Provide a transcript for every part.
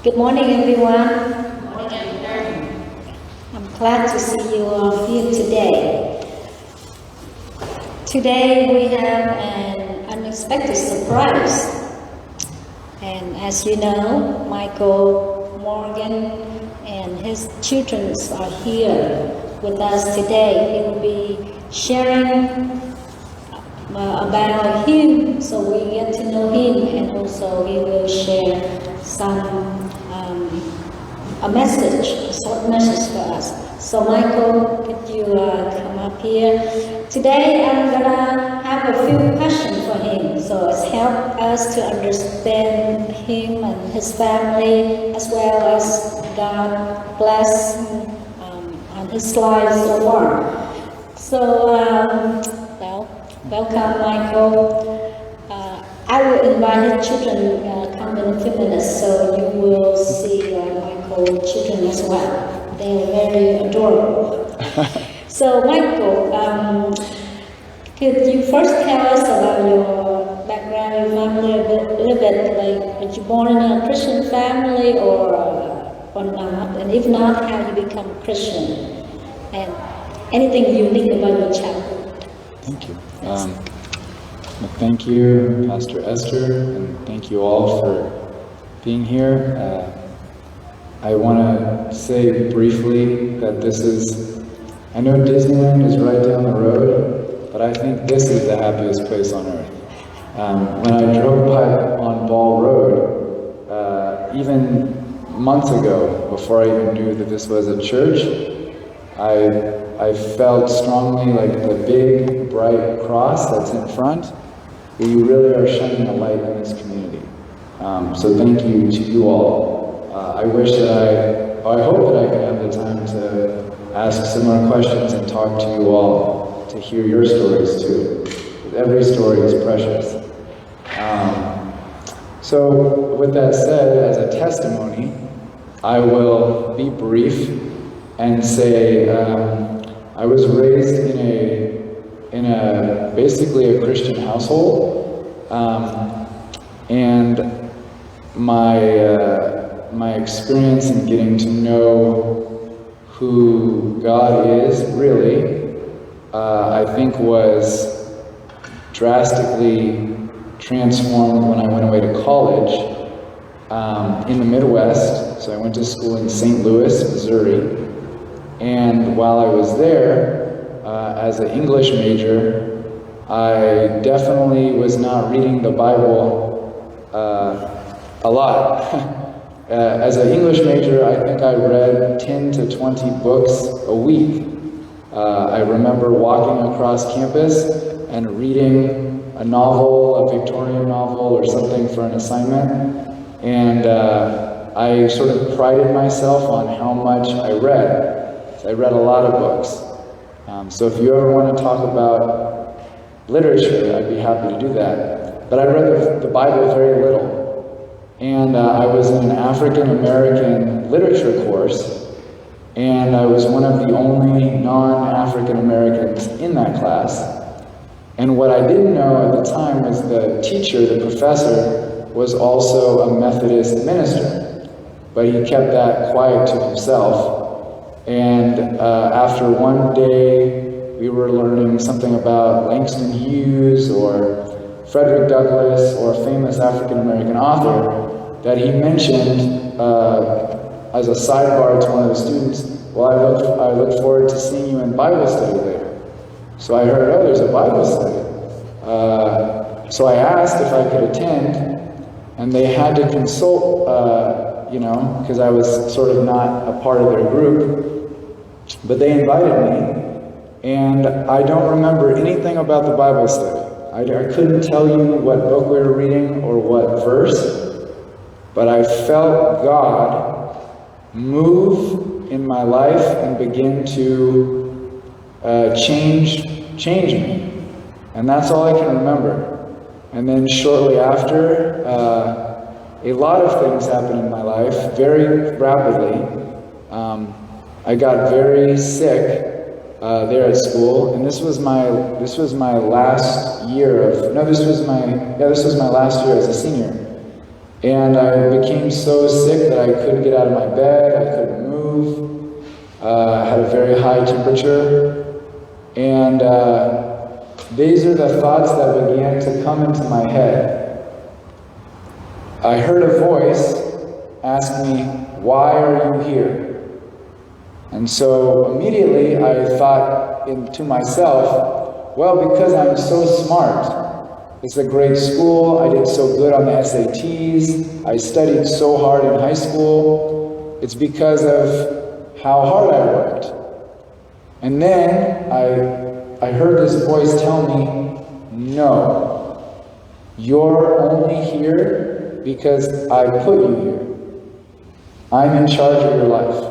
Good morning, everyone. I'm glad to see you all here today. Today we have an unexpected surprise. And as you know, Michael, Morgan, and his children are here with us today. He will be sharing about him, so we get to know him, and also he will share a message, a short message for us. So Michael, could you come up here? Today I'm gonna have a few questions for him, so it's helped us to understand him and his family, as well as God bless on his life so far. So, welcome, Michael. I will invite his children come in a few minutes, so you will see Michael's children as well. They are very adorable. So, Michael, could you first tell us about your background, your family, a little bit? Like, were you born in a Christian family or not? And if not, how you become a Christian? And anything unique about your childhood? Thank you. Thank you, Pastor Esther, and thank you all for being here. I want to say briefly that I know Disneyland is right down the road, but I think this is the happiest place on earth. When I drove by on Ball Road, even months ago, before I even knew that this was a church, I felt strongly like the big, bright cross that's in front. You really are shining a light in this community. So thank you to you all. I hope that I can have the time to ask similar questions and talk to you all, to hear your stories too. Every story is precious. So with that said, as a testimony, I will be brief and say I was raised in a basically a Christian household, and my experience in getting to know who God is really, I think was drastically transformed when I went away to college in the Midwest. So I went to school in St. Louis, Missouri. And while I was there, as an English major, I definitely was not reading the Bible a lot. As an English major, I think I read 10 to 20 books a week. I remember walking across campus and reading a novel, a Victorian novel or something for an assignment. And I sort of prided myself on how much I read. I read a lot of books. So if you ever want to talk about literature, I'd be happy to do that. But I read the Bible very little. And I was in an African American literature course, and I was one of the only non-African Americans in that class. And what I didn't know at the time was the teacher, the professor, was also a Methodist minister. But he kept that quiet to himself. And after one day, we were learning something about Langston Hughes or Frederick Douglass or a famous African-American author that he mentioned as a sidebar to one of the students, well, I look forward to seeing you in Bible study later. So I heard, oh, there's a Bible study. So I asked if I could attend, and they had to consult, because I was sort of not a part of their group. But they invited me, and I don't remember anything about the Bible study. I couldn't tell you what book we were reading or what verse, but I felt God move in my life and begin to change me. And that's all I can remember. And then shortly after, a lot of things happened in my life, very rapidly. I got very sick there at school, and this was my last year as a senior. And I became so sick that I couldn't get out of my bed, I couldn't move, I had a very high temperature. And these are the thoughts that began to come into my head. I heard a voice ask me, "Why are you here?" And so immediately I thought to myself, well, because I'm so smart. It's a great school, I did so good on the SATs, I studied so hard in high school. It's because of how hard I worked. And then I heard this voice tell me, no, you're only here because I put you here. I'm in charge of your life.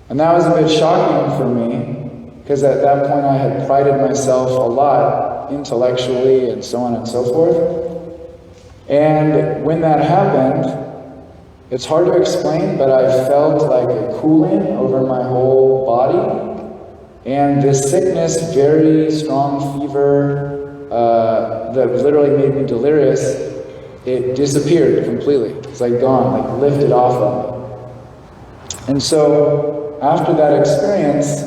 And that was a bit shocking for me, because at that point I had prided myself a lot intellectually and so on and so forth. And when that happened, it's hard to explain, but I felt like a cooling over my whole body. And this sickness, very strong fever, that literally made me delirious, it disappeared completely. It's like gone, like lifted off of me. And so after that experience,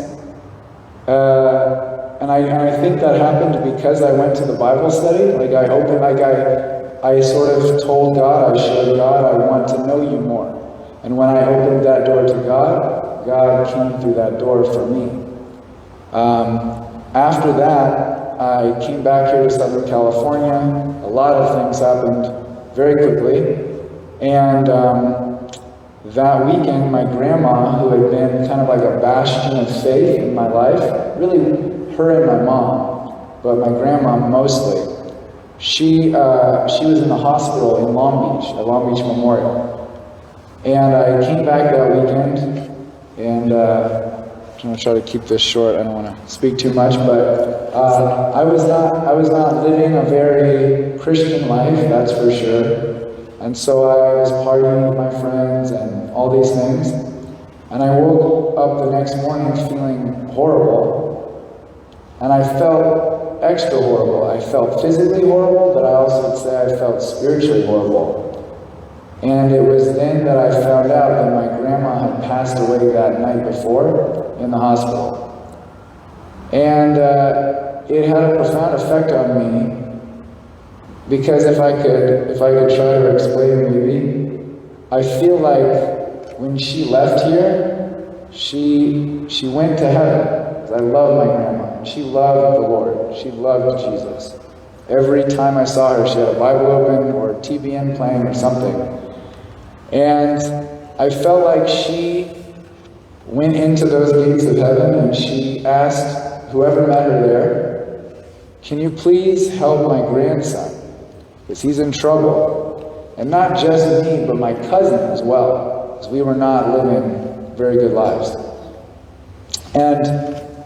and I think that happened because I went to the Bible study. Like I sort of told God, I showed God, I want to know you more. And when I opened that door to God, God came through that door for me. After that, I came back here to Southern California. A lot of things happened very quickly. And that weekend, my grandma, who had been kind of like a bastion of faith in my life, really her and my mom, but my grandma mostly, she was in the hospital in Long Beach, at Long Beach Memorial. And I came back that weekend, and I'm going to try to keep this short. I don't want to speak too much, but I was not living a very Christian life, that's for sure. And so I was partying with my friends and all these things. And I woke up the next morning feeling horrible. And I felt extra horrible. I felt physically horrible, but I also would say I felt spiritually horrible. And it was then that I found out that my grandma had passed away that night before in the hospital. And it had a profound effect on me, because if I could try to explain maybe, I feel like when she left here, she went to heaven. Because I love my grandma. She loved the Lord. She loved Jesus. Every time I saw her, she had a Bible open or a TBN playing or something. And I felt like she went into those gates of heaven and she asked whoever met her there, "Can you please help my grandson? Because he's in trouble." And not just me, but my cousin as well, because we were not living very good lives. And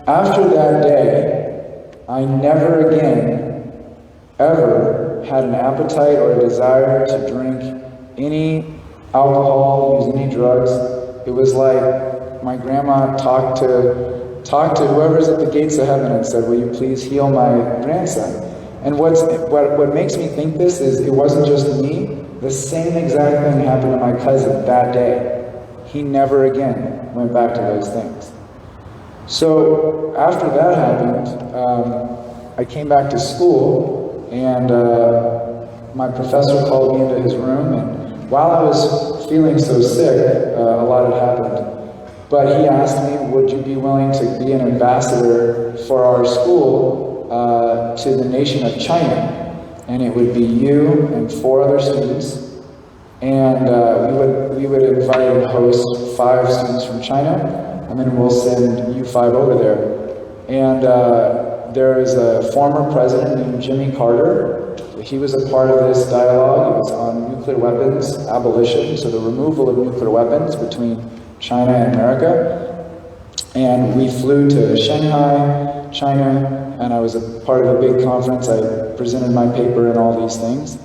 after that day, I never again, ever had an appetite or a desire to drink any alcohol, use any drugs. It was like my grandma talked to whoever's at the gates of heaven and said, "Will you please heal my grandson?" And what makes me think this is it wasn't just me. The same exact thing happened to my cousin that day. He never again went back to those things. So after that happened, I came back to school, and my professor called me into his room, and while I was feeling so sick, a lot had happened. But he asked me, "Would you be willing to be an ambassador for our school to the nation of China?" And it would be you and 4 other students, and we would invite and host 5 students from China, and then we'll send you 5 over there. And there is a former president named Jimmy Carter. He was a part of this dialogue. It was on nuclear weapons abolition, so the removal of nuclear weapons between China and America. And we flew to Shanghai, China, and I was a part of a big conference. I presented my paper and all these things.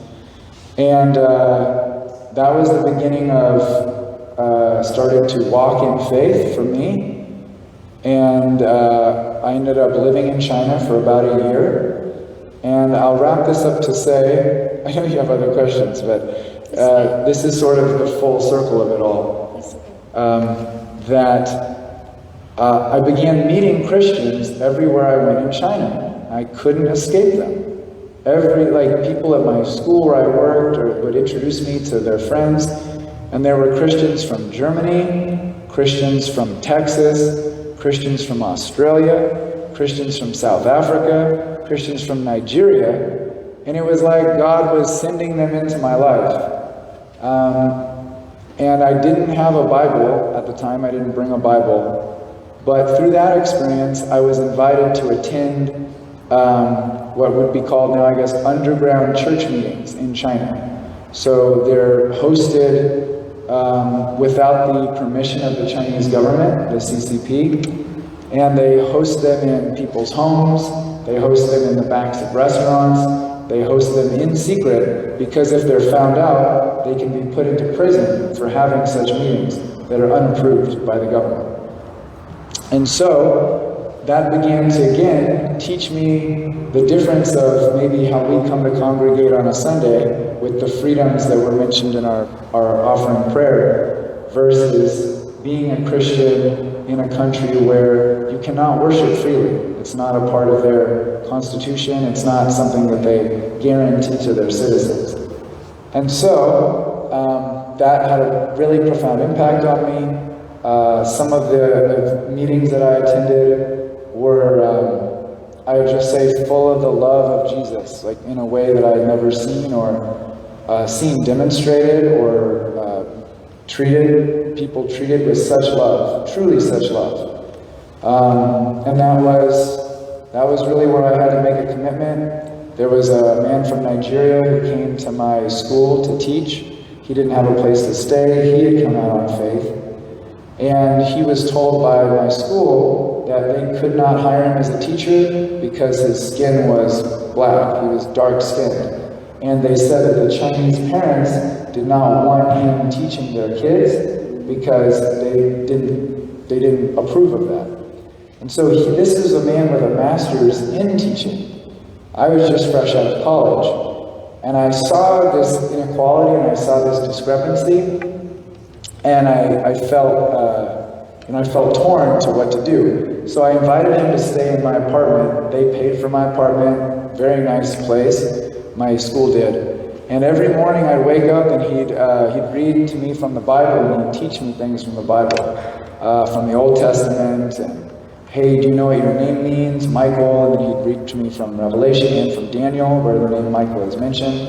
And that was the beginning of starting to walk in faith for me. And I ended up living in China for about a year. And I'll wrap this up to say, I know you have other questions, but this is sort of the full circle of it all. I began meeting Christians everywhere I went in China. I couldn't escape them. People at my school where I worked would introduce me to their friends, and there were Christians from Germany, Christians from Texas, Christians from Australia, Christians from South Africa, Christians from Nigeria, and it was like God was sending them into my life. And I didn't have a Bible at the time. I didn't bring a Bible. But through that experience, I was invited to attend what would be called now, I guess, underground church meetings in China. So they're hosted without the permission of the Chinese government, the CCP, and they host them in people's homes, they host them in the backs of restaurants, they host them in secret, because if they're found out, they can be put into prison for having such meetings that are unapproved by the government. And so that began to, again, teach me the difference of maybe how we come to congregate on a Sunday with the freedoms that were mentioned in our offering prayer versus being a Christian in a country where you cannot worship freely. It's not a part of their constitution. It's not something that they guarantee to their citizens. And so that had a really profound impact on me. Some of the meetings that I attended were, I would just say, full of the love of Jesus, like in a way that I had never seen or seen demonstrated or people treated with such love, truly such love. And that was really where I had to make a commitment. There was a man from Nigeria who came to my school to teach. He didn't have a place to stay. He had come out on faith. And he was told by my school that they could not hire him as a teacher because his skin was black. He was dark-skinned. And they said that the Chinese parents did not want him teaching their kids because they didn't approve of that. And so this is a man with a master's in teaching. I was just fresh out of college. And I saw this inequality and I saw this discrepancy. And I felt torn to what to do. So I invited him to stay in my apartment. They paid for my apartment, very nice place. My school did. And every morning I'd wake up and he'd read to me from the Bible and he'd teach me things from the Bible, from the Old Testament. And hey, do you know what your name means, Michael? And then he'd read to me from Revelation and from Daniel, where the name Michael is mentioned.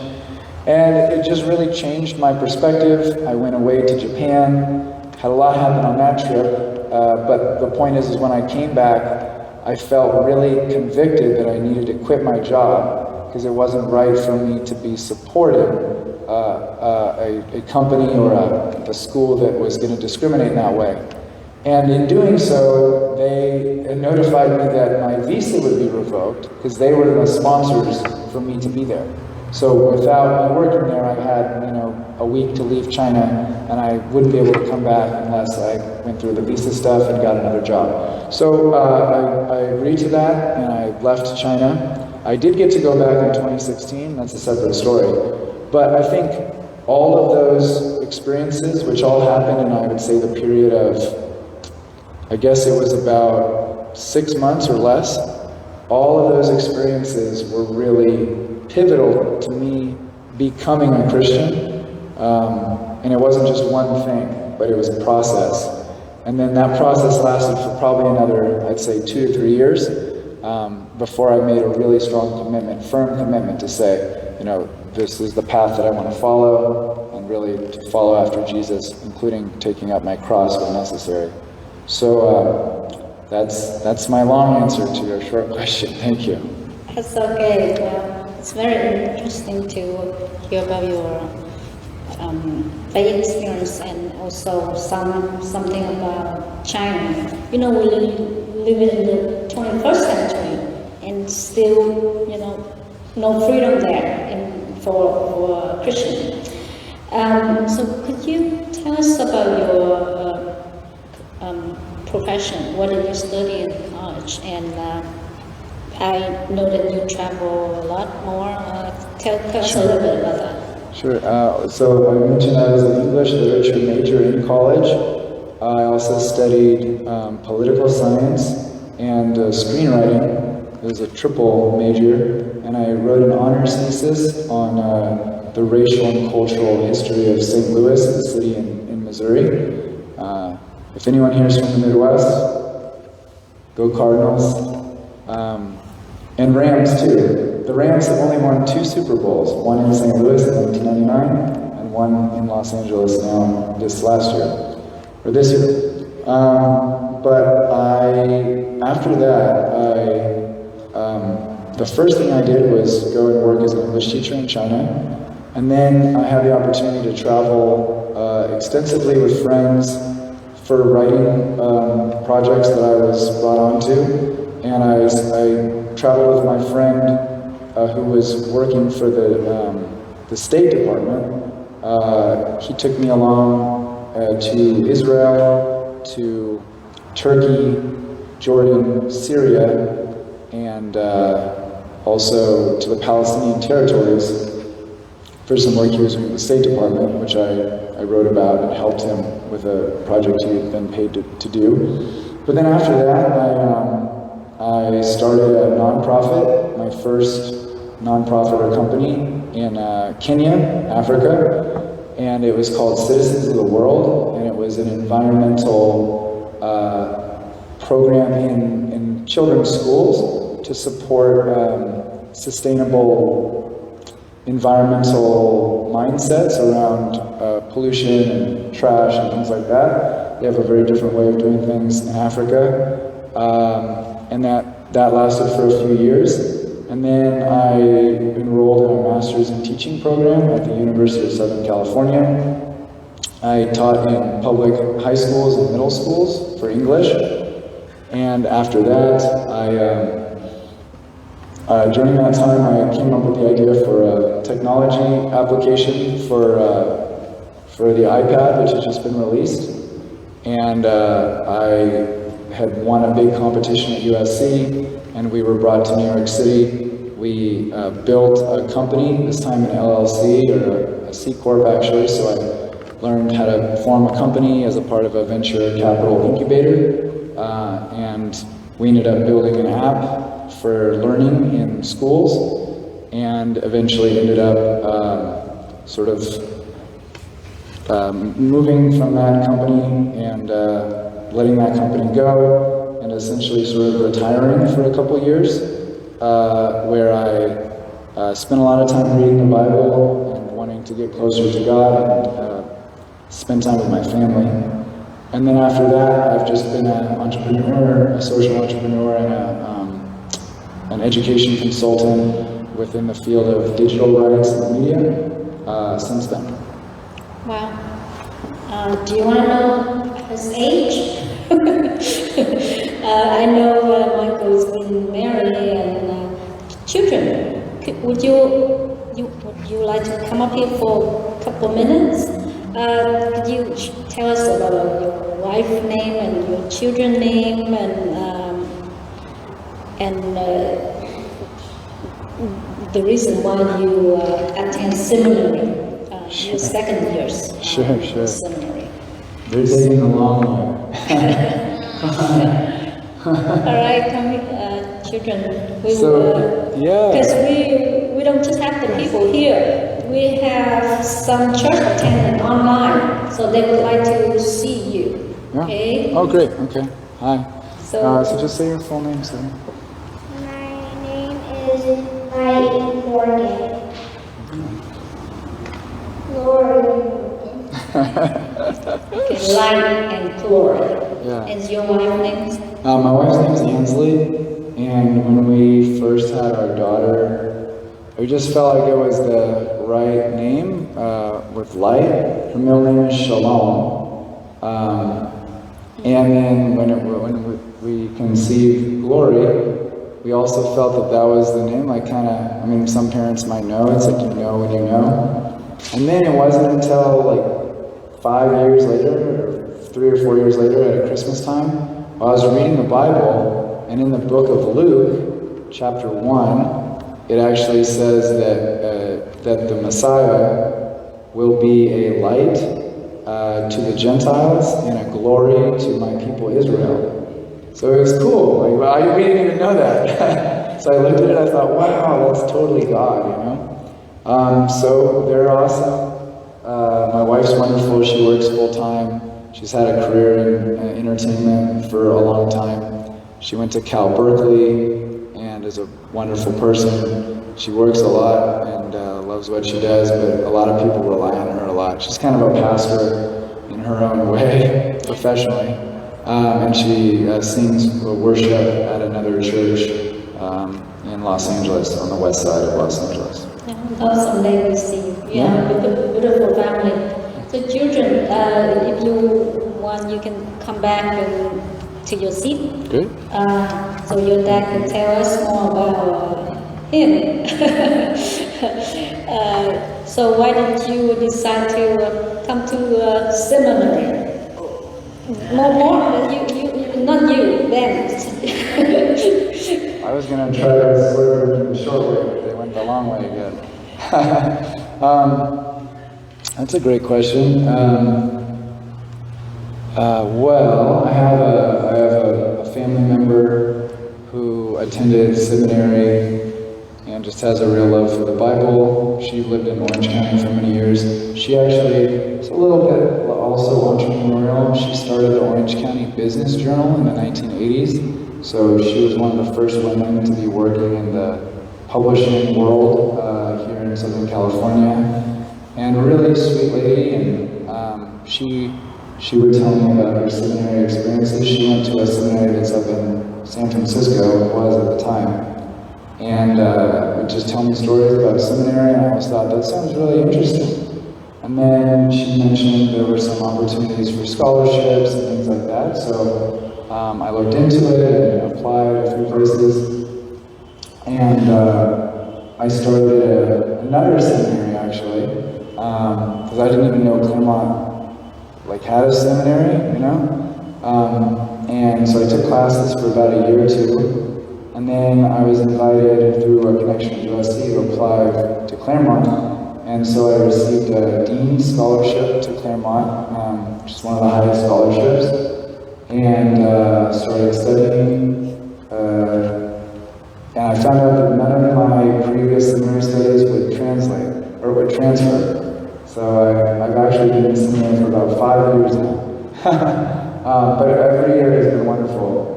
And it just really changed my perspective. I went away to Japan, had a lot happen on that trip, but the point is when I came back, I felt really convicted that I needed to quit my job because it wasn't right for me to be supporting a company or a school that was going to discriminate in that way. And in doing so, they notified me that my visa would be revoked because they were the sponsors for me to be there. So without me working there, I had, a week to leave China, and I wouldn't be able to come back unless I went through the visa stuff and got another job. So I agreed to that, and I left China. I did get to go back in 2016. That's a separate story. But I think all of those experiences, which all happened in, I would say, the period of, I guess it was about 6 months or less, all of those experiences were really pivotal to me becoming a Christian. And it wasn't just one thing, but it was a process. And then that process lasted for probably another, I'd say, 2 to 3 years before I made a really strong commitment, firm commitment to say, this is the path that I want to follow, and really to follow after Jesus, including taking up my cross when necessary. So that's my long answer to your short question. Thank you. That's okay. Well, it's very interesting to hear about your faith experience and also something about China. We live in the 21st century and still, no freedom there for Christians. So could you tell us about your profession? What did you study in college? And I know that you travel a lot more. Tell us a little bit about that. Sure. So I mentioned I was an English literature major in college. I also studied political science and screenwriting. It was a triple major, and I wrote an honors thesis on the racial and cultural history of St. Louis, the city in Missouri. If anyone here is from the Midwest, go Cardinals. And Rams too. The Rams have only won 2 Super Bowls, one in St. Louis in 1999 and one in Los Angeles now this year. But after that, the first thing I did was go and work as an English teacher in China. And then I had the opportunity to travel extensively with friends for writing projects that I was brought onto. And I traveled with my friend who was working for the State Department. He took me along to Israel, to Turkey, Jordan, Syria, and also to the Palestinian territories for some work he was doing with the State Department, which I wrote about and helped him with a project he had been paid to do. But then after that, I started a nonprofit, my first nonprofit or company in Kenya, Africa, and it was called Citizens of the World, and it was an environmental program in children's schools to support sustainable environmental mindsets around pollution and trash and things like that. They have a very different way of doing things in Africa. And that lasted for a few years. And then I enrolled in a master's in teaching program at the University of Southern California. I taught in public high schools and middle schools for English. And after that, during that time, I came up with the idea for a technology application for the iPad, which has just been released. And I had won a big competition at USC, and we were brought to New York City. We built a company, this time an LLC, or a C Corp actually, so I learned how to form a company as a part of a venture capital incubator, and we ended up building an app for learning in schools, and eventually ended up moving from that company and letting that company go, and essentially sort of retiring for a couple of years, where I spent a lot of time reading the Bible and wanting to get closer to God and spend time with my family. And then after that, I've just been an entrepreneur, a social entrepreneur, and an education consultant within the field of digital rights and media since then. Wow. Do you want to know his age? I know Michael's been married and children. Would you like to come up here for a couple of minutes? Could you tell us about your wife's name and your children's name and the reason why you attend seminary, your second years Sure. seminary. They're taking a long way. All right, come here, children. Yeah. Because we don't just have the people here. We have some church attendant online, so they would like to see you. Yeah. Okay? Oh, great. Okay. Hi. So just say your full name, sir. My name is Ryan Morgan. okay, Light and Glory. Yeah. Is your wife's name? My wife's name is Ansley, and when we first had our daughter, we just felt like it was the right name with Light. Her middle name is Shalom. And then when we conceived Glory, we also felt that was the name. Some parents might know. It's like you know when you know. And then it wasn't until 5 years later, or 3 or 4 years later at Christmas time, I was reading the Bible, and in the book of Luke, chapter 1, it actually says that the Messiah will be a light to the Gentiles and a glory to my people Israel. So it was cool. Like, well, we didn't even know that. So I looked at it, I thought, wow, that's totally God, you know? So they're awesome. My wife's wonderful. She works full-time. She's had a career in entertainment for a long time. She went to Cal Berkeley and is a wonderful person. She works a lot and loves what she does, but a lot of people rely on her a lot. She's kind of a pastor in her own way, professionally. And she sings worship at another church in Los Angeles, on the west side of Los Angeles. Awesome legacy. Yeah, beautiful family. So children, if you want, you can come back to your seat. Good. So your dad can tell us more about him. So why did you decide to come to seminary? More, you, not you, them. I was going to try to swerve the short way, but they went the long way again. That's a great question. Well, I have a family member who attended seminary and just has a real love for the Bible. She lived in Orange County for many years. She actually is a little bit also entrepreneurial. She started the Orange County Business Journal in the 1980s. So she was one of the first women to be working in the publishing world here in Southern California. And a really sweet lady, and she would tell me about her seminary experiences. She went to a seminary that's up in San Francisco, was at the time. And would just tell me stories about seminary, and I always thought, that sounds really interesting. And then she mentioned there were some opportunities for scholarships and things like that, so I looked into it and applied a few places. And I started another seminary, actually, because I didn't even know Claremont had a seminary, you know? And so I took classes for about a year or two. And then I was invited through a connection at USC to apply to Claremont. And so I received a Dean's Scholarship to Claremont, which is one of the highest scholarships. And started studying. And I found out that none of my previous seminary studies would translate, or would transfer. So I've actually been in seminary for about 5 years now. But every year has been wonderful.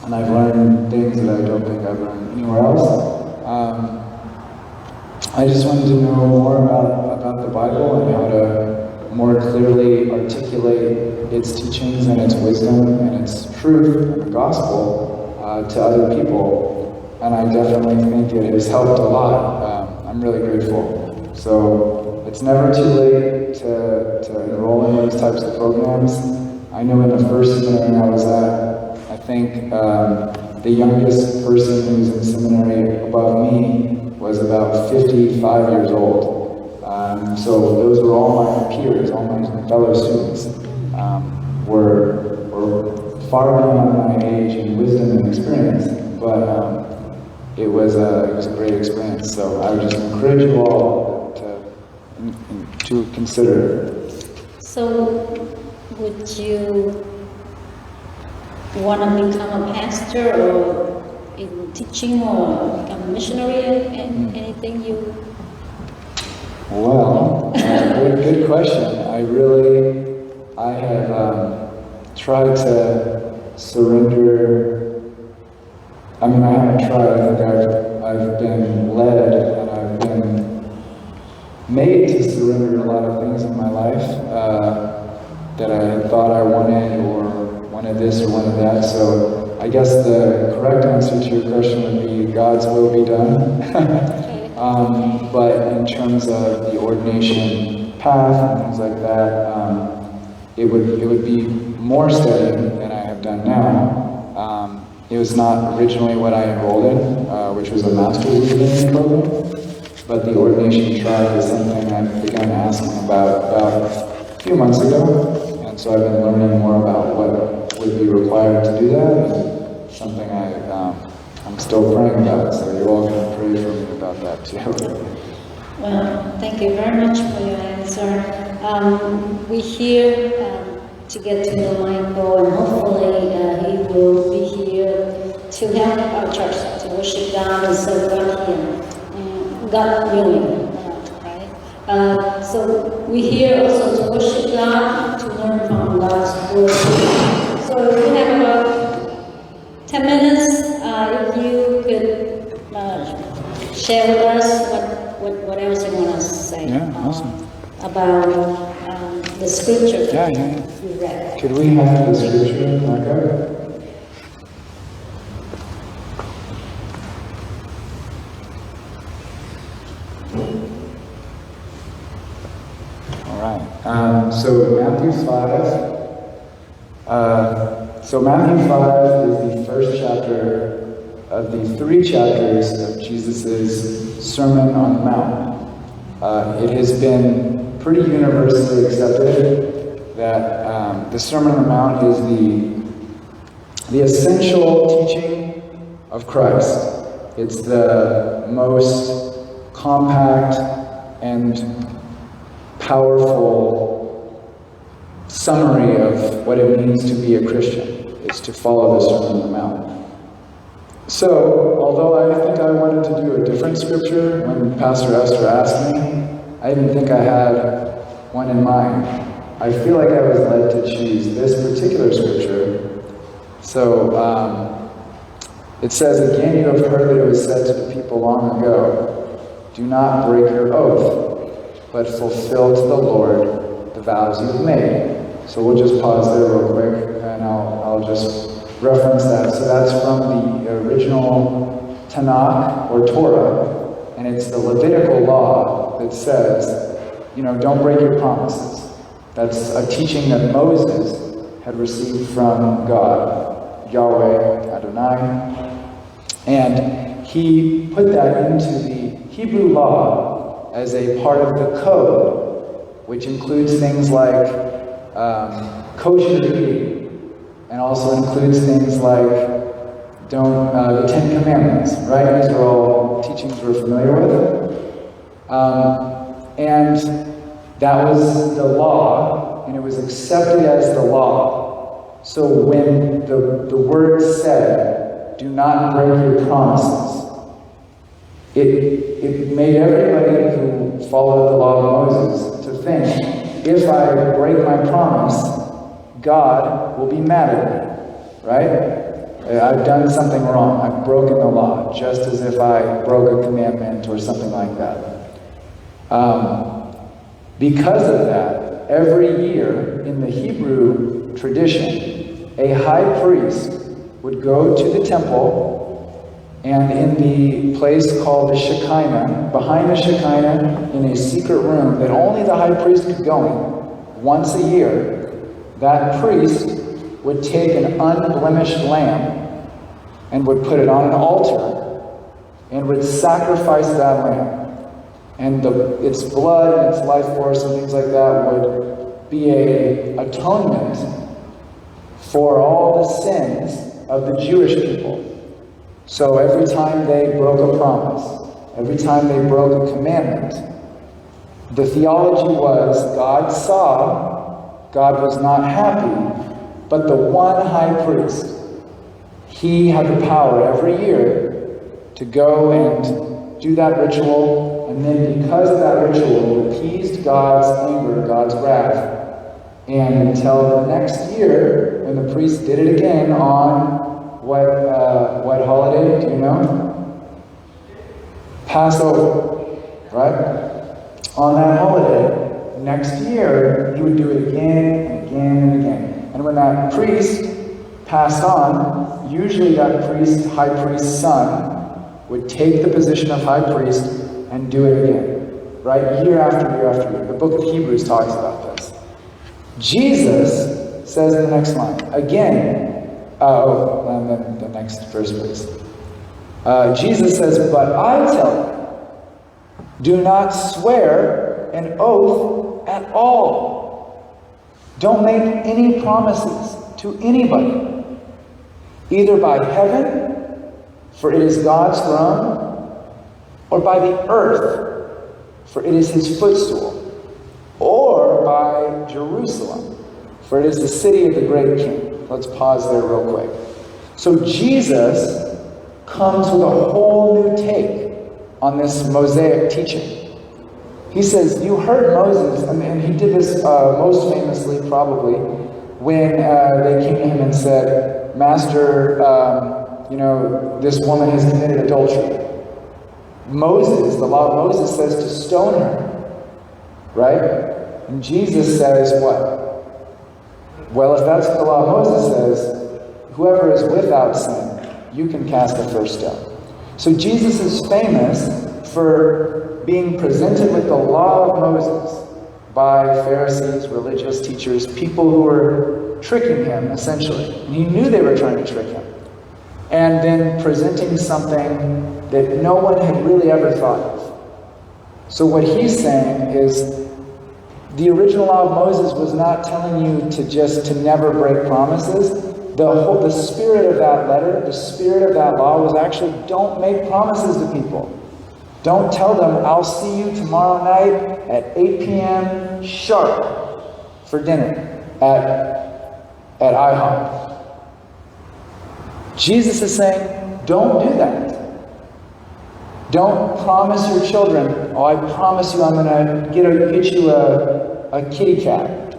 And I've learned things that I don't think I've learned anywhere else. I just wanted to know more about the Bible and how to more clearly articulate its teachings and its wisdom and its truth and the gospel to other people. And I definitely think it has helped a lot. I'm really grateful. So it's never too late to enroll in those types of programs. I know in the first seminary I was at, I think the youngest person who was in seminary above me was about 55 years old. So those were all my peers, all my fellow students, were far beyond my age and wisdom and experience, but it was a great experience. So I would just encourage you all to consider it. So would you want to become a pastor or in teaching or become a missionary? Anything you? Well, good question. I have tried to surrender. I mean, I haven't tried. I think I've been led and I've been made to surrender a lot of things in my life that I had thought I wanted, or wanted this or wanted that. So I guess the correct answer to your question would be God's will be done. But in terms of the ordination path and things like that, it would be more studying than I have done now. It was not originally what I enrolled in, which was a master's degree program, but the ordination track is something I've begun asking about a few months ago, and so I've been learning more about what would be required to do that, and something I'm still praying about, so you're all going to pray for me about that too. Well, thank you very much for your answer. We're here to get to know Michael, and hopefully he will be here to help our church to worship God and serve God here, God willing, right? So we're here also to worship God, to learn from God's word. So if you have about 10 minutes, if you could share with us what else you want to say. Yeah, awesome. About the scripture Yeah. you read. Could we have the scripture, Michael? All right. So Matthew 5. Matthew 5 is the first chapter of the 3 chapters of Jesus' Sermon on the Mount. It has been pretty universally accepted that the Sermon on the Mount is the essential teaching of Christ. It's the most compact and powerful summary of what it means to be a Christian, is to follow the Sermon on the Mount. So, although I think I wanted to do a different scripture when Pastor Esther asked me, I didn't think I had one in mind. I feel like I was led to choose this particular scripture. So, it says, "Again, you have heard that it was said to the people long ago, do not break your oath, but fulfill to the Lord the vows you've made." So we'll just pause there real quick, and I'll just reference that. So that's from the original Tanakh or Torah, and it's the Levitical law that says, don't break your promises. That's a teaching that Moses had received from God, Yahweh, Adonai, and he put that into the Hebrew law as a part of the code, which includes things like kosher eating, and also includes things like the 10 Commandments, right? These are all teachings we're familiar with. And that was the law, and it was accepted as the law. So when the word said, do not break your promises, it made everybody who followed the law of Moses to think, if I break my promise, God will be mad at me, right? I've done something wrong. I've broken the law, just as if I broke a commandment or something like that. Because of that, every year in the Hebrew tradition, a high priest would go to the temple, and in the place called the Shekinah, behind the Shekinah, in a secret room that only the high priest could go in, once a year, that priest would take an unblemished lamb and would put it on an altar and would sacrifice that lamb. And its blood and its life force and things like that would be an atonement for all the sins of the Jewish people. So every time they broke a promise, every time they broke a commandment, the theology was God saw, God was not happy, but the one high priest, he had the power every year to go and do that ritual, and then because of that ritual, it appeased God's anger, God's wrath. And until the next year, when the priest did it again on what holiday, do you know? Passover, right? On that holiday, next year, he would do it again and again and again. And when that priest passed on, usually that high priest's son, would take the position of high priest and do it again, right? Year after year after year. The book of Hebrews talks about this. Jesus says in the next line, again, and then the next verse, please. Jesus says, but I tell you, do not swear an oath at all. Don't make any promises to anybody, either by heaven, for it is God's throne, or by the earth, for it is his footstool, or by Jerusalem, for it is the city of the great king. Let's pause there real quick. So Jesus comes with a whole new take on this Mosaic teaching. He says, you heard Moses, and he did this most famously probably when they came to him and said, Master, this woman has committed adultery. Moses, the law of Moses says to stone her, right? And Jesus says what? Well, if that's what the law of Moses says, whoever is without sin, you can cast the first stone. So Jesus is famous for being presented with the law of Moses by Pharisees, religious teachers, people who were tricking him, essentially. And he knew they were trying to trick him. And then presenting something that no one had really ever thought of. So what he's saying is, the original law of Moses was not telling you to never break promises. The spirit of that letter, the spirit of that law was actually, don't make promises to people. Don't tell them, I'll see you tomorrow night at 8 p.m. sharp for dinner at IHOP. Jesus is saying, don't do that. Don't promise your children, oh, I promise you I'm going to get you a kitty cat.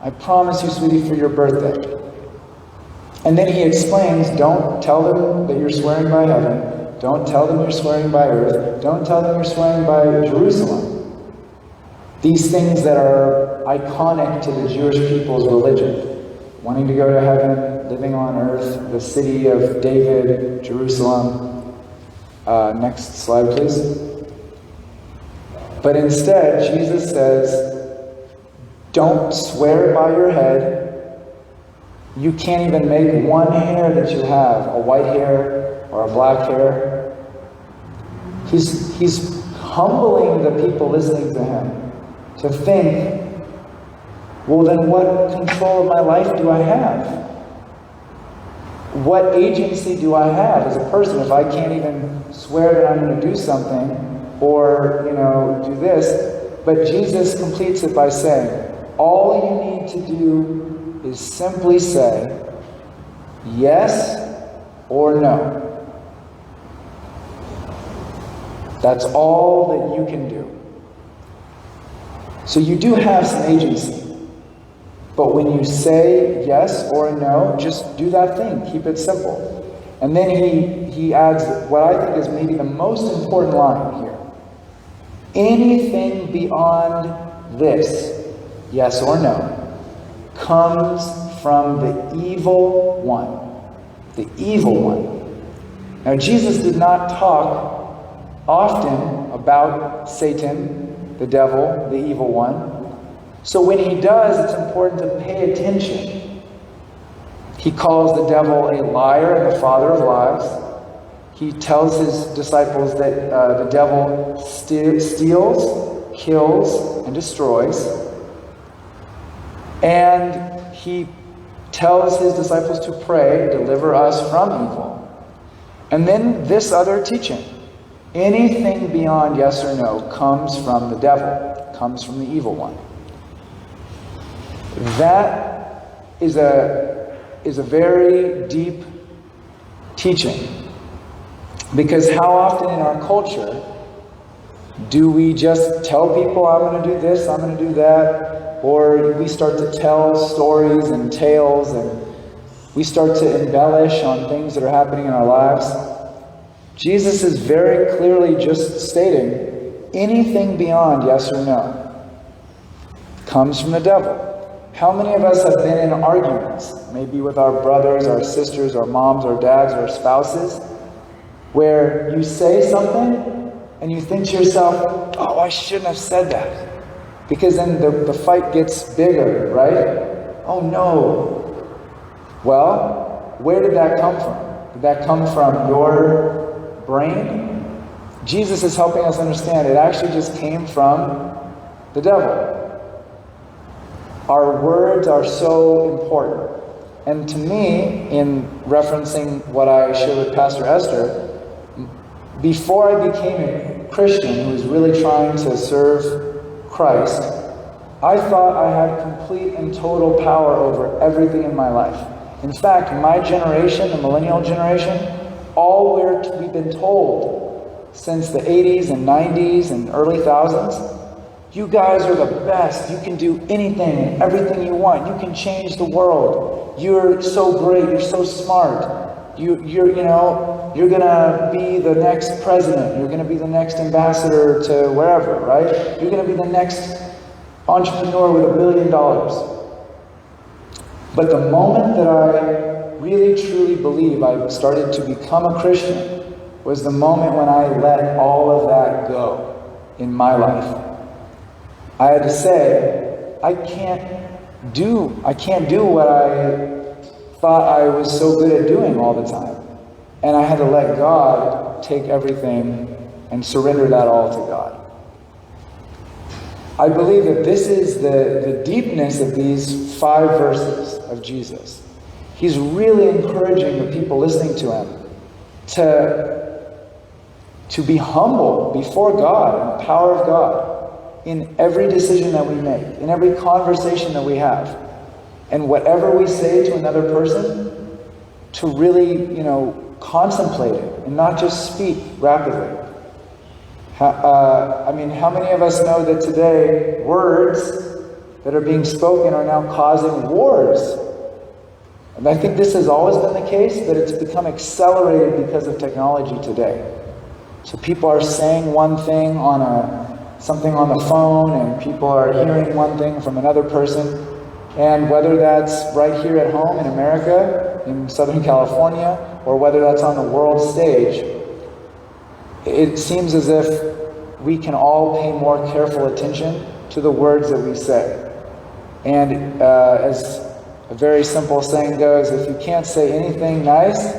I promise you, sweetie, for your birthday. And then he explains, don't tell them that you're swearing by heaven. Don't tell them you're swearing by earth. Don't tell them you're swearing by Jerusalem. These things that are iconic to the Jewish people's religion. Wanting to go to heaven, living on earth, the city of David, Jerusalem. Next slide, please. But instead, Jesus says, don't swear by your head. You can't even make one hair that you have, a white hair or a black hair. He's humbling the people listening to him to think, well, then what control of my life do I have? What agency do I have as a person if I can't even swear that I'm going to do something or, do this? But Jesus completes it by saying, all you need to do is simply say yes or no. That's all that you can do. So you do have some agency. But when you say yes or no, just do that thing. Keep it simple. And then he adds what I think is maybe the most important line here. Anything beyond this, yes or no, comes from the evil one. The evil one. Now, Jesus did not talk often about Satan, the devil, the evil one. So when he does, it's important to pay attention. He calls the devil a liar and the father of lies. He tells his disciples that the devil steals, kills, and destroys. And he tells his disciples to pray, deliver us from evil. And then this other teaching. Anything beyond yes or no comes from the devil, comes from the evil one. That is a very deep teaching. Because how often in our culture do we just tell people, I'm going to do this, I'm going to do that, or we start to tell stories and tales and we start to embellish on things that are happening in our lives? Jesus is very clearly just stating, anything beyond yes or no comes from the devil. How many of us have been in arguments, maybe with our brothers, our sisters, our moms, our dads, our spouses, where you say something and you think to yourself, oh, I shouldn't have said that. Because then the fight gets bigger, right? Oh no. Well, where did that come from? Did that come from your brain? Jesus is helping us understand it actually just came from the devil. Our words are so important. And to me, in referencing what I shared with Pastor Esther, before I became Christian who was really trying to serve Christ, I thought I had complete and total power over everything in my life. In fact, my generation, the millennial generation, we've been told since the 80s and 90s and early thousands, you guys are the best. You can do anything and everything you want. You can change the world. You're so great. You're so smart. You're gonna be the next president. You're gonna be the next ambassador to wherever, right? You're gonna be the next entrepreneur with $1 billion. But the moment that I really truly believe I started to become a Christian was the moment when I let all of that go in my life. I had to say, I can't do what I thought I was so good at doing all the time. And I had to let God take everything and surrender that all to God. I believe that this is the deepness of these 5 verses of Jesus. He's really encouraging the people listening to him to be humble before God and the power of God in every decision that we make, in every conversation that we have. And whatever we say to another person, to really, contemplate it and not just speak rapidly. How many of us know that today words that are being spoken are now causing wars? And I think this has always been the case, but it's become accelerated because of technology today. So people are saying one thing something on the phone, and people are hearing one thing from another person. And whether that's right here at home in America, in Southern California, or whether that's on the world stage, it seems as if we can all pay more careful attention to the words that we say. And as a very simple saying goes, if you can't say anything nice,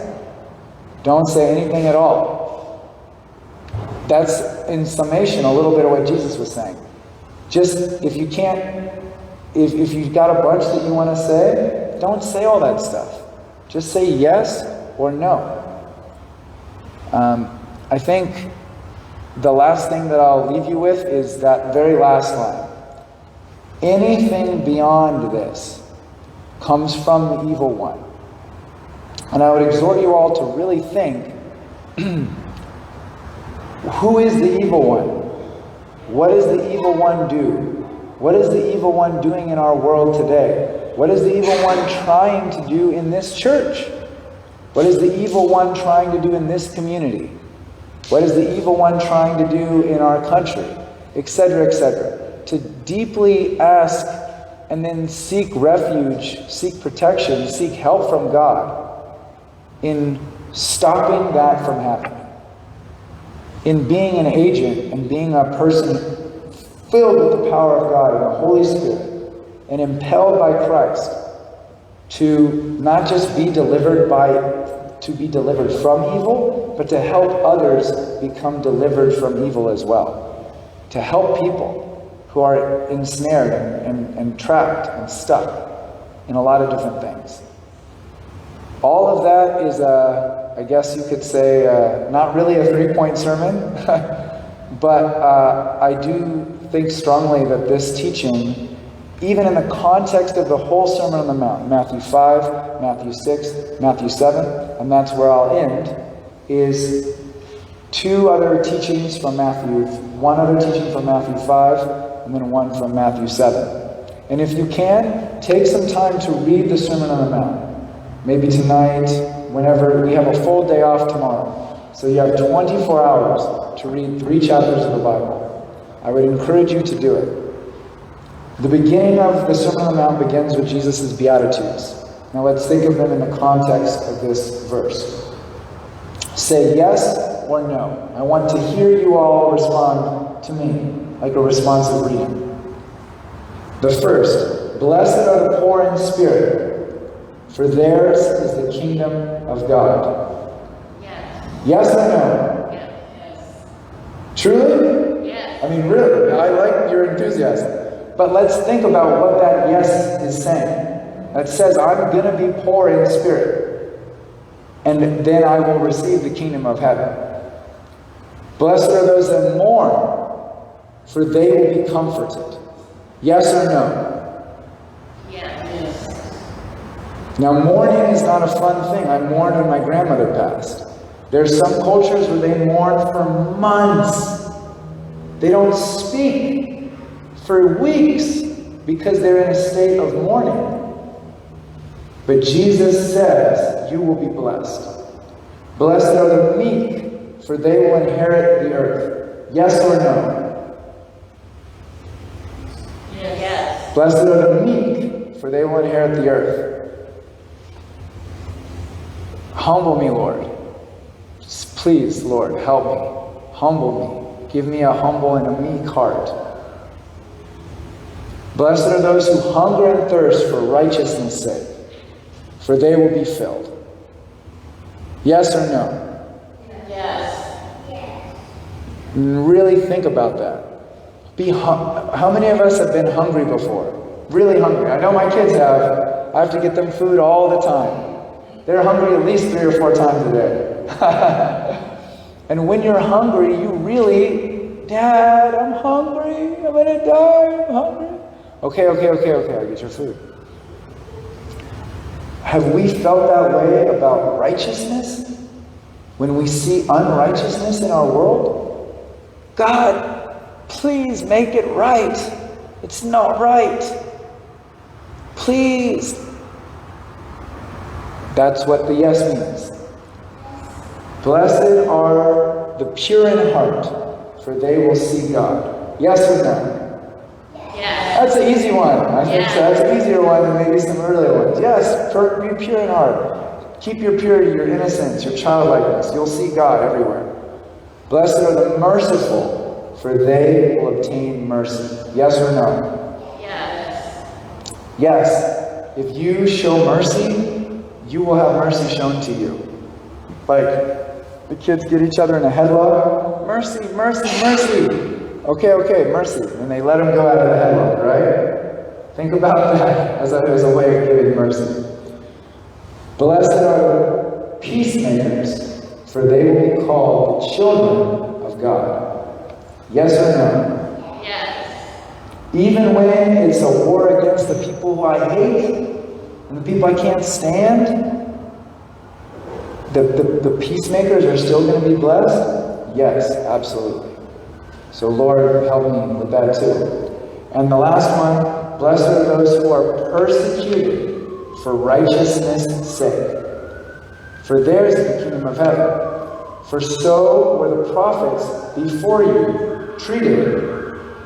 don't say anything at all. That's, in summation, a little bit of what Jesus was saying. Just, if you've got a bunch that you want to say, don't say all that stuff. Just say yes or no. I think the last thing that I'll leave you with is that very last line. Anything beyond this comes from the evil one. And I would exhort you all to really think, who is the evil one? What does the evil one do? What is the evil one doing in our world today? What is the evil one trying to do in this church? What is the evil one trying to do in this community? What is the evil one trying to do in our country? Etc., etc. To deeply ask and then seek refuge, seek protection, seek help from God in stopping that from happening. In being an agent and being a person filled with the power of God and the Holy Spirit and impelled by Christ to not just be delivered from evil, but to help others become delivered from evil as well. To help people who are ensnared and trapped and stuck in a lot of different things. All of that is, I guess you could say, not really a 3-point sermon, but I do think strongly that this teaching, even in the context of the whole Sermon on the Mount, Matthew 5, Matthew 6, Matthew 7, and that's where I'll end, is 2 other teachings from Matthew, 1 other teaching from Matthew 5, and then 1 from Matthew 7. And if you can, take some time to read the Sermon on the Mount. Maybe tonight, whenever we have a full day off tomorrow. So you have 24 hours to read 3 chapters of the Bible. I would encourage you to do it. The beginning of the Sermon on the Mount begins with Jesus' Beatitudes. Now let's think of them in the context of this verse. Say yes or no. I want to hear you all respond to me like a responsive reading. The first, blessed are the poor in spirit, for theirs is the kingdom of God. Yes or no? Yes. Truly? Yes. I mean, really, I like your enthusiasm. But let's think about what that yes is saying. It says, I'm going to be poor in spirit, and then I will receive the kingdom of heaven. Blessed are those that mourn, for they will be comforted. Yes or no? Yes. Now, mourning is not a fun thing. I mourned when my grandmother passed. There's some cultures where they mourn for months. They don't speak for weeks because they're in a state of mourning. But Jesus says, you will be blessed. Blessed are the meek, for they will inherit the earth. Yes or no? Yes. Blessed are the meek, for they will inherit the earth. Humble me, Lord. Please, Lord, help me. Humble me. Give me a humble and a meek heart. Blessed are those who hunger and thirst for righteousness' sake, for they will be filled. Yes or no? Yes. Really think about that. How many of us have been hungry before? Really hungry. I know my kids have. I have to get them food all the time. They're hungry at least 3 or 4 times a day. And when you're hungry, you really, Dad, I'm hungry. I'm going to die. I'm hungry. Okay, I'll get your food. Have we felt that way about righteousness? When we see unrighteousness in our world? God, please make it right. It's not right. Please. That's what the yes means. Blessed are the pure in heart, for they will see God. Yes or no? Yes. That's an easy one. I think so. That's an easier one than maybe some earlier ones. Yes, be pure in heart. Keep your purity, your innocence, your childlikeness. You'll see God everywhere. Blessed are the merciful, for they will obtain mercy. Yes or no? Yes. Yes. If you show mercy, you will have mercy shown to you. Like, the kids get each other in a headlock. Mercy, mercy, mercy. Okay, mercy. And they let them go out of the headlock, right? Think about that as a way of giving mercy. Blessed are peacemakers, for they will be called the children of God. Yes or no? Yes. Even when it's a war against the people who I hate and the people I can't stand, the peacemakers are still going to be blessed? Yes, absolutely. So Lord, help me with that too. And the last one, blessed are those who are persecuted for righteousness' sake. For theirs is the kingdom of heaven. For so were the prophets before you treated.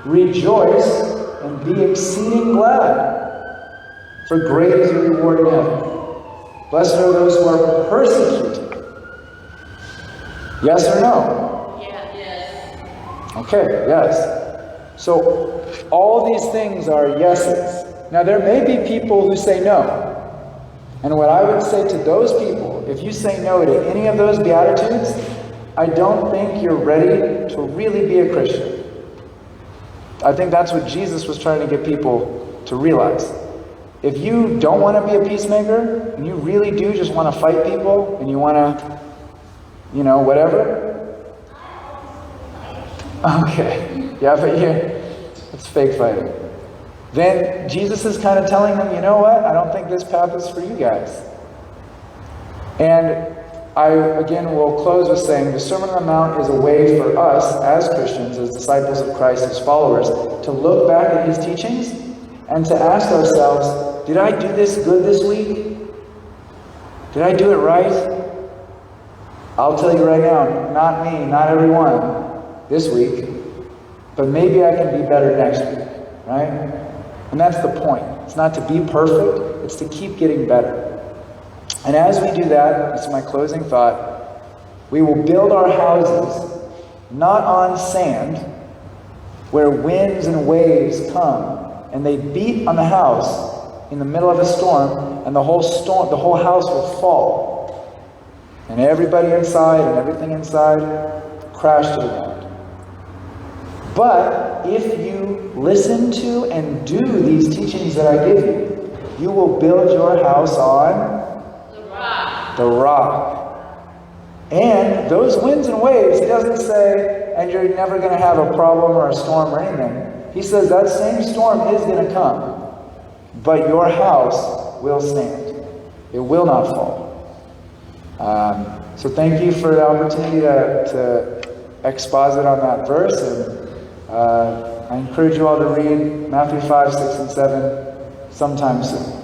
Rejoice and be exceeding glad, for great is your reward in heaven. Blessed are those who are persecuted. Yes or no? Yes. Okay, yes. So all these things are yeses. Now there may be people who say no. And what I would say to those people, if you say no to any of those Beatitudes, I don't think you're ready to really be a Christian. I think that's what Jesus was trying to get people to realize. If you don't want to be a peacemaker, and you really do just want to fight people, and you want to, whatever. Okay. Yeah, but it's fake fighting. Then Jesus is kind of telling them, you know what? I don't think this path is for you guys. And I, again, will close with saying the Sermon on the Mount is a way for us as Christians, as disciples of Christ, as followers, to look back at his teachings and to ask ourselves, did I do this good this week? Did I do it right? I'll tell you right now, not me, not everyone this week, but maybe I can be better next week, right? And that's the point. It's not to be perfect, it's to keep getting better. And as we do that, this is my closing thought, we will build our houses not on sand, where winds and waves come and they beat on the house in the middle of a storm, and the whole house will fall. And everybody inside and everything inside crash to the ground. But if you listen to and do these teachings that I give you, you will build your house on the rock. And those winds and waves, he doesn't say, and you're never going to have a problem or a storm or anything. He says that same storm is going to come, but your house will stand. It will not fall. So thank you for the opportunity to exposit on that verse. And I encourage you all to read Matthew 5, 6, and 7 sometime soon.